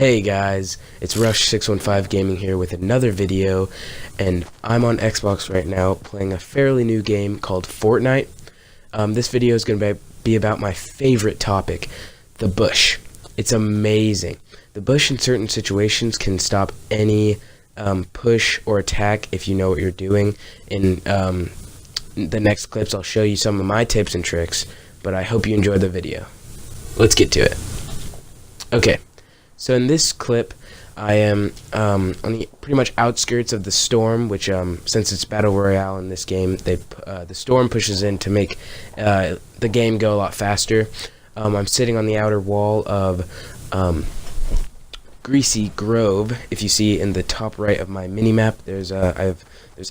Hey guys, it's Rush615 Gaming here with another video, and I'm on Xbox right now playing a fairly new game called Fortnite. This video is going to be about my favorite topic, the bush. It's amazing. The bush in certain situations can stop any push or attack if you know what you're doing. In the next clips I'll show you some of my tips and tricks, but I hope you enjoy the video. Let's get to it. Okay. So in this clip, I am on the pretty much outskirts of the storm, which since it's battle royale in this game, the storm pushes in to make the game go a lot faster. I'm sitting on the outer wall of Greasy Grove. If you see in the top right of my minimap, there's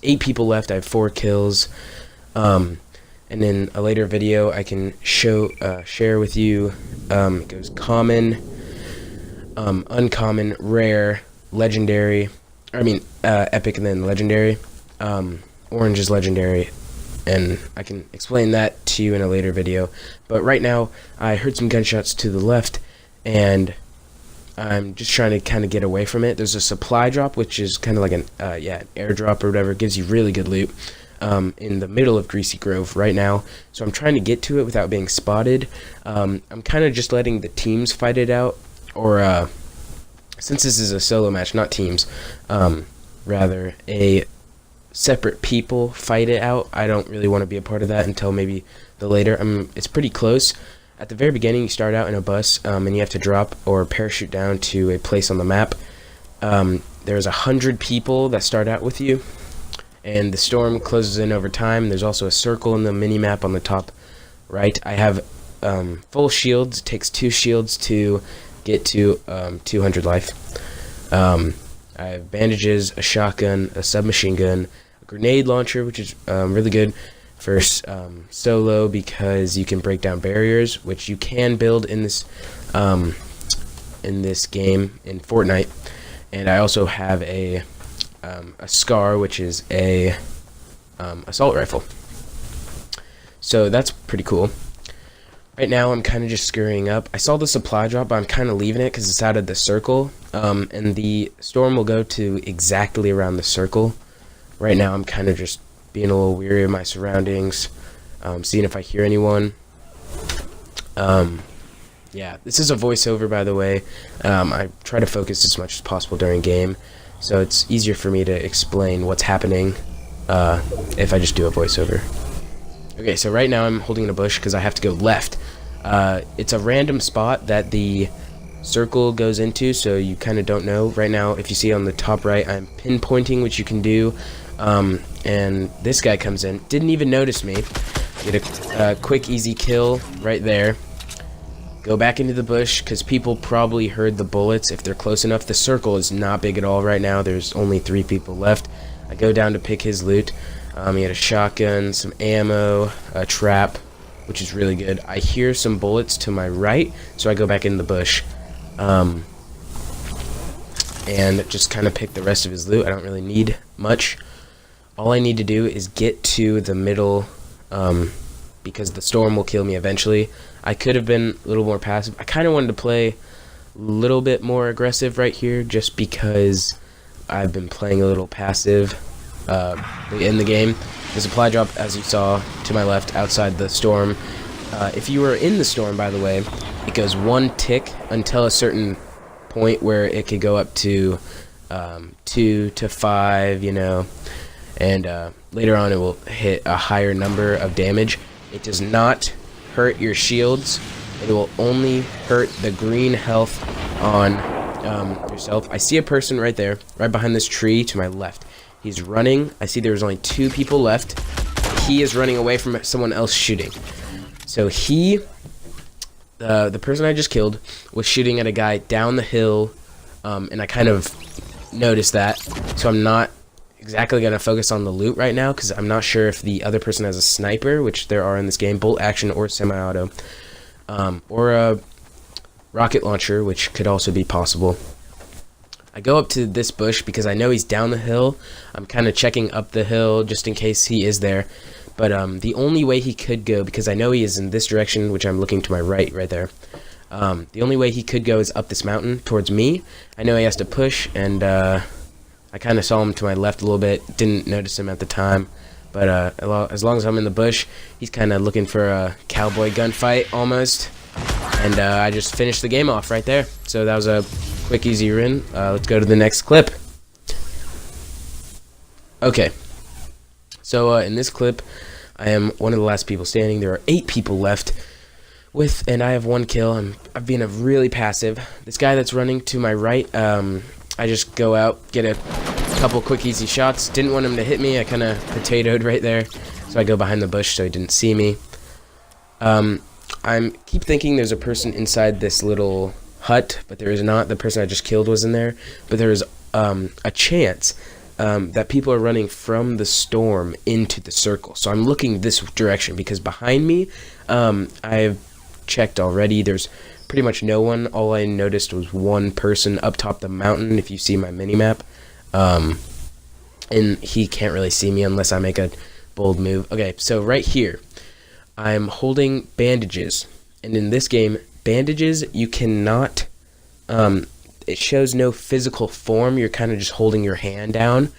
8 people left. I have 4 kills. And in a later video, I can share with you. It goes common, uncommon, rare, legendary, epic, and then legendary. Orange is legendary, and I can explain that to you in a later video. But right now, I heard some gunshots to the left, and I'm just trying to kind of get away from it. There's a supply drop, which is kind of like an airdrop or whatever. It gives you really good loot in the middle of Greasy Grove right now. So I'm trying to get to it without being spotted. I'm kind of just letting the teams fight it out. Or, since this is a solo match, not teams, rather a separate people fight it out. I don't really want to be a part of that until maybe the later. It's pretty close. At the very beginning, you start out in a bus, and you have to drop or parachute down to a place on the map. There's 100 people that start out with you, and the storm closes in over time. There's also a circle in the mini-map on the top right. I have full shields. It takes 2 shields to get to 200 life. I have bandages, a shotgun, a submachine gun, a grenade launcher, which is really good for solo because you can break down barriers, which you can build in this game in Fortnite. And I also have a SCAR, which is a assault rifle. So that's pretty cool. Right now, I'm kind of just scurrying up. I saw the supply drop, but I'm kind of leaving it because it's out of the circle. And the storm will go to exactly around the circle. Right now, I'm kind of just being a little weary of my surroundings, seeing if I hear anyone. Yeah, this is a voiceover, by the way. I try to focus as much as possible during game, so it's easier for me to explain what's happening if I just do a voiceover. Okay, so right now I'm holding in a bush because I have to go left. It's a random spot that the circle goes into, so you kind of don't know. Right now, if you see on the top right, I'm pinpointing, which you can do. And this guy comes in. Didn't even notice me. Get a quick, easy kill right there. Go back into the bush because people probably heard the bullets if they're close enough. The circle is not big at all right now. There's only 3 people left. I go down to pick his loot. He had a shotgun, some ammo, a trap, which is really good. I hear some bullets to my right, so I go back in the bush. And just kind of pick the rest of his loot. I don't really need much. All I need to do is get to the middle, because the storm will kill me eventually. I could have been a little more passive. I kind of wanted to play a little bit more aggressive right here, just because I've been playing a little passive in the game. The supply drop, as you saw to my left outside the storm. If you were in the storm, by the way, it goes 1 tick until a certain point where it could go up to 2 to 5, and later on it will hit a higher number of damage. It does not hurt your shields. It will only hurt the green health on yourself. I see a person right there, right behind this tree to my left. He's running. I see there's only 2 people left. He is running away from someone else shooting. So the person I just killed was shooting at a guy down the hill, and I kind of noticed that. So I'm not exactly going to focus on the loot right now because I'm not sure if the other person has a sniper, which there are in this game, bolt action or semi-auto, or a rocket launcher, which could also be possible. I go up to this bush because I know he's down the hill. I'm kind of checking up the hill just in case he is there. But the only way he could go, because I know he is in this direction, which I'm looking to my right there, The only way he could go is up this mountain towards me. I know he has to push, and I kind of saw him to my left a little bit. Didn't notice him at the time. But as long as I'm in the bush, he's kind of looking for a cowboy gunfight almost. And I just finished the game off right there. So that was a quick, easy win. Let's go to the next clip. Okay. So in this clip, I am one of the last people standing. There are 8 people left, and I have 1 kill. I'm being really passive. This guy that's running to my right, I just go out, get a couple quick, easy shots. Didn't want him to hit me. I kind of potatoed right there, so I go behind the bush so he didn't see me. I keep thinking there's a person inside this little hut, but there is not. The person I just killed was in there, but there is a chance that people are running from the storm into the circle. So I'm looking this direction because behind me, I've checked already. There's pretty much no one. All I noticed was 1 person up top the mountain, if you see my mini-map. And he can't really see me unless I make a bold move. Okay, so right here, I'm holding bandages. And in this game, bandages, you cannot... it shows no physical form. You're kind of just holding your hand down.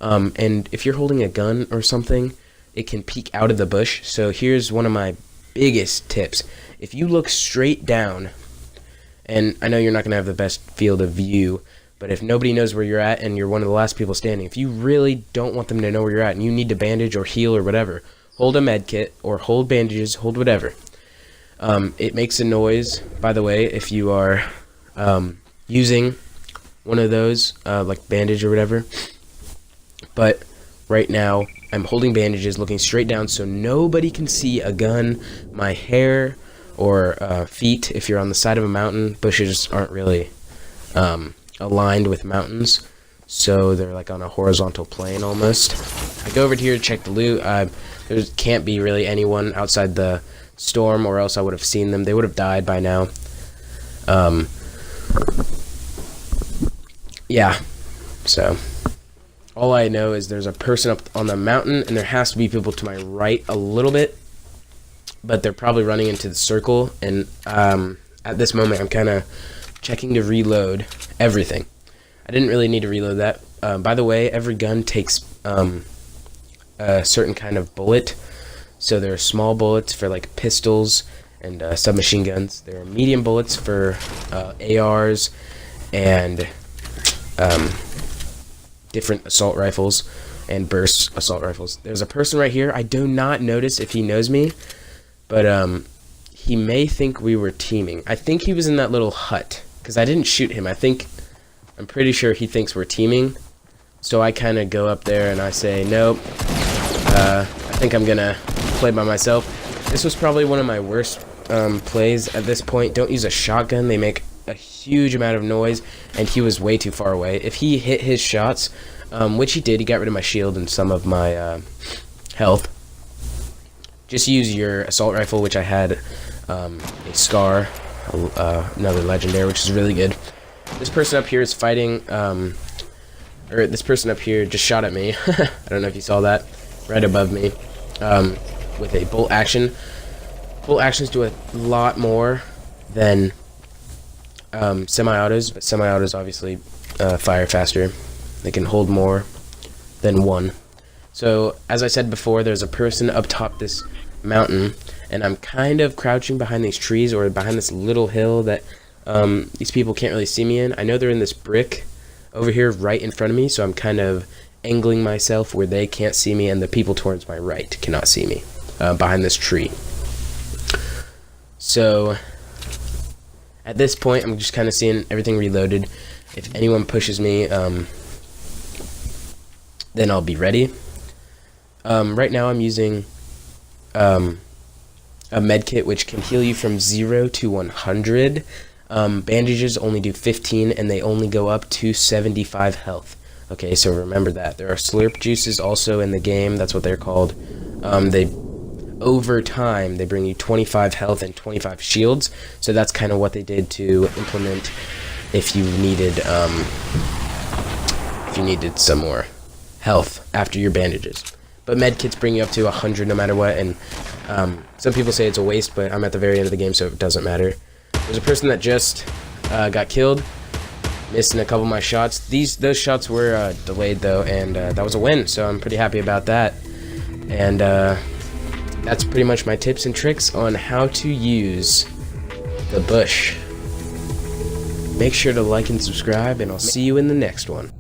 And if you're holding a gun or something, it can peek out of the bush. So here's one of my biggest tips. If you look straight down, and I know you're not going to have the best field of view, but if nobody knows where you're at and you're one of the last people standing, if you really don't want them to know where you're at and you need to bandage or heal or whatever, hold a med kit or hold bandages, hold whatever. It makes a noise, by the way, if you are... using one of those, like bandage or whatever. But right now, I'm holding bandages, looking straight down so nobody can see a gun, my hair, or feet. If you're on the side of a mountain, bushes aren't really aligned with mountains, so they're like on a horizontal plane almost. I go over here to check the loot. There can't be really anyone outside the storm, or else I would have seen them. They would have died by now. Yeah, so all I know is there's a person up on the mountain, and there has to be people to my right a little bit, but they're probably running into the circle, and at this moment I'm kind of checking to reload everything. I didn't really need to reload that. By the way, every gun takes a certain kind of bullet, so there are small bullets for like pistols and submachine guns. There are medium bullets for ARs and different assault rifles and burst assault rifles. There's a person right here. I do not notice if he knows me, but he may think we were teaming. I think he was in that little hut because I didn't shoot him. I'm pretty sure he thinks we're teaming. So I kind of go up there and I say, nope, I think I'm gonna play by myself. This was probably one of my worst plays at this point. Don't use a shotgun. They make a huge amount of noise, and he was way too far away. If he hit his shots, which he did, he got rid of my shield and some of my health. Just use your assault rifle, which I had a Scar, another legendary, which is really good. This person up here is fighting, or this person up here just shot at me. I don't know if you saw that, right above me, with a bolt action. Bolt actions do a lot more than semi-autos, but semi-autos obviously fire faster. They can hold more than one. So, as I said before, there's a person up top this mountain, and I'm kind of crouching behind these trees or behind this little hill that these people can't really see me in. I know they're in this brick over here right in front of me, so I'm kind of angling myself where they can't see me and the people towards my right cannot see me behind this tree. So at this point, I'm just kind of seeing everything reloaded. If anyone pushes me, then I'll be ready. Right now I'm using a med kit which can heal you from 0 to 100. Bandages only do 15 and they only go up to 75 health. Okay, so remember that. There are slurp juices also in the game. That's what they're called. Over time, they bring you 25 health and 25 shields. So that's kind of what they did to implement if you needed some more health after your bandages. But medkits bring you up to 100 no matter what, and some people say it's a waste, but I'm at the very end of the game, so it doesn't matter. There's a person that just got killed, missing a couple of my shots. Those shots were delayed though, and that was a win, so I'm pretty happy about that. And that's pretty much my tips and tricks on how to use the bush. Make sure to like and subscribe, and I'll see you in the next one.